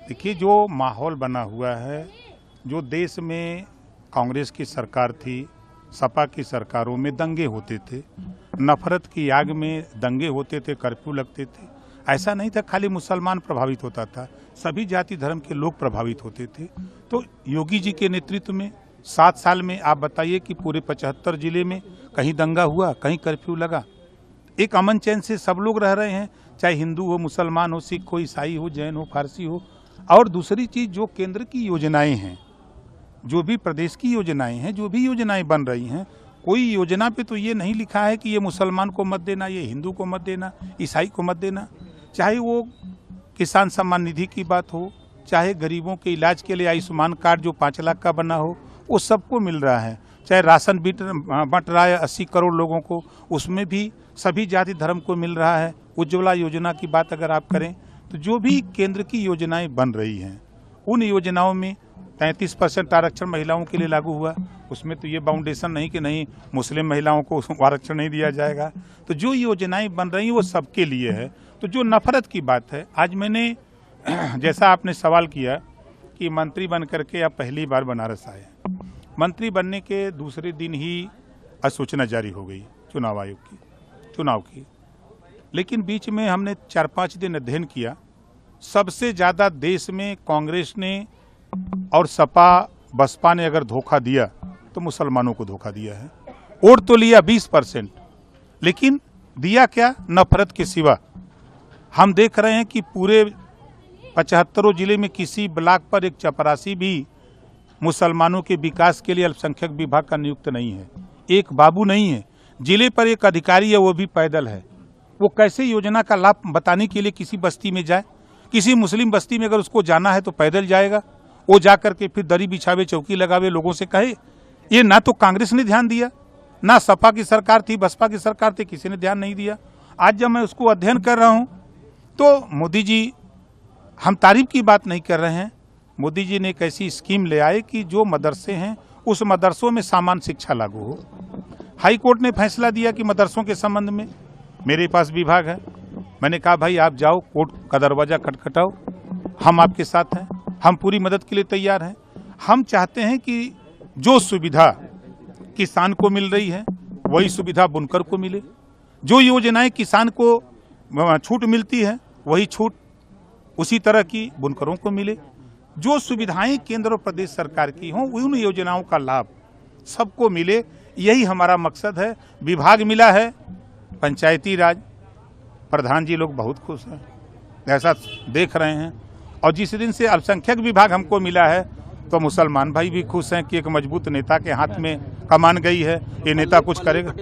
देखिए, जो माहौल बना हुआ है, जो देश में कांग्रेस की सरकार थी, सपा की सरकारों में दंगे होते थे, नफरत की आग में दंगे होते थे, कर्फ्यू लगते थे। ऐसा नहीं था खाली मुसलमान प्रभावित होता था, सभी जाति धर्म के लोग प्रभावित होते थे। तो योगी जी के नेतृत्व में 7 साल में आप बताइए कि पूरे 75 जिले में कहीं दंगा हुआ, कहीं कर्फ्यू लगा। एक अमन चैन से सब लोग रह रहे हैं, चाहे हिंदू हो, मुसलमान हो, सिख हो, ईसाई हो, जैन हो, फारसी हो। और दूसरी चीज, जो केंद्र की योजनाएं हैं, जो भी प्रदेश की योजनाएं हैं, जो भी योजनाएं बन रही हैं, कोई योजना पे तो ये नहीं लिखा है कि ये मुसलमान को मत देना, ये हिंदू को मत देना, ईसाई को मत देना। चाहे वो किसान सम्मान निधि की बात हो, चाहे गरीबों के इलाज के लिए आयुष्मान कार्ड जो 5 लाख का बना हो, वो सबको मिल रहा है। चाहे राशन बंट रहा है 80 करोड़ लोगों को, उसमें भी सभी जाति धर्म को मिल रहा है। उज्ज्वला योजना की बात अगर आप करें तो जो भी केंद्र की योजनाएं बन रही हैं, उन योजनाओं में 33% आरक्षण महिलाओं के लिए लागू हुआ। उसमें तो ये बाउंडेशन नहीं कि नहीं मुस्लिम महिलाओं को आरक्षण नहीं दिया जाएगा। तो जो योजनाएं बन रही हैं वो सबके लिए है। तो जो नफरत की बात है, आज मैंने जैसा आपने सवाल किया कि मंत्री बन करके आप पहली बार बनारस आए, मंत्री बनने के दूसरे दिन ही अधिसूचना जारी हो गई चुनाव आयोग की, चुनाव की। लेकिन बीच में हमने 4-5 दिन अध्ययन किया। सबसे ज़्यादा देश में कांग्रेस ने और सपा बसपा ने अगर धोखा दिया तो मुसलमानों को धोखा दिया है। वोट तो लिया 20%, लेकिन दिया क्या? नफरत के सिवा। हम देख रहे हैं कि पूरे 75 जिले में किसी ब्लॉक पर एक चपरासी भी मुसलमानों के विकास के लिए अल्पसंख्यक विभाग का नियुक्त नहीं है, एक बाबू नहीं है। जिले पर एक अधिकारी है, वो भी पैदल है। वो कैसे योजना का लाभ बताने के लिए किसी बस्ती में जाए? किसी मुस्लिम बस्ती में अगर उसको जाना है तो पैदल जाएगा, वो जाकर के फिर दरी बिछावे, चौकी लगावे, लोगों से कहे। ये ना तो कांग्रेस ने ध्यान दिया, ना सपा की सरकार थी, बसपा की सरकार थी, किसी ने ध्यान नहीं दिया। आज जब मैं उसको अध्ययन कर रहा हूँ तो मोदी जी, हम तारीफ की बात नहीं कर रहे हैं, मोदी जी ने एक ऐसी स्कीम ले आए कि जो मदरसे हैं उस मदरसों में सामान्य शिक्षा लागू हो। हाई कोर्ट ने फैसला दिया कि मदरसों के संबंध में मेरे पास विभाग है। मैंने कहा भाई आप जाओ, कोर्ट का दरवाजा खटखटाओ, हम आपके साथ हैं, हम पूरी मदद के लिए तैयार हैं। हम चाहते हैं कि जो सुविधा किसान को मिल रही है वही सुविधा बुनकर को मिले। जो योजनाएं किसान को छूट मिलती है वही छूट उसी तरह की बुनकरों को मिले। जो सुविधाएं केंद्र और प्रदेश सरकार की हों उन योजनाओं का लाभ सबको मिले, यही हमारा मकसद है। विभाग मिला है पंचायती राज, प्रधान जी लोग बहुत खुश हैं, ऐसा देख रहे हैं। और जिस दिन से अल्पसंख्यक विभाग हमको मिला है तो मुसलमान भाई भी खुश हैं कि एक मजबूत नेता के हाथ में कमान गई है, ये नेता कुछ करेगा।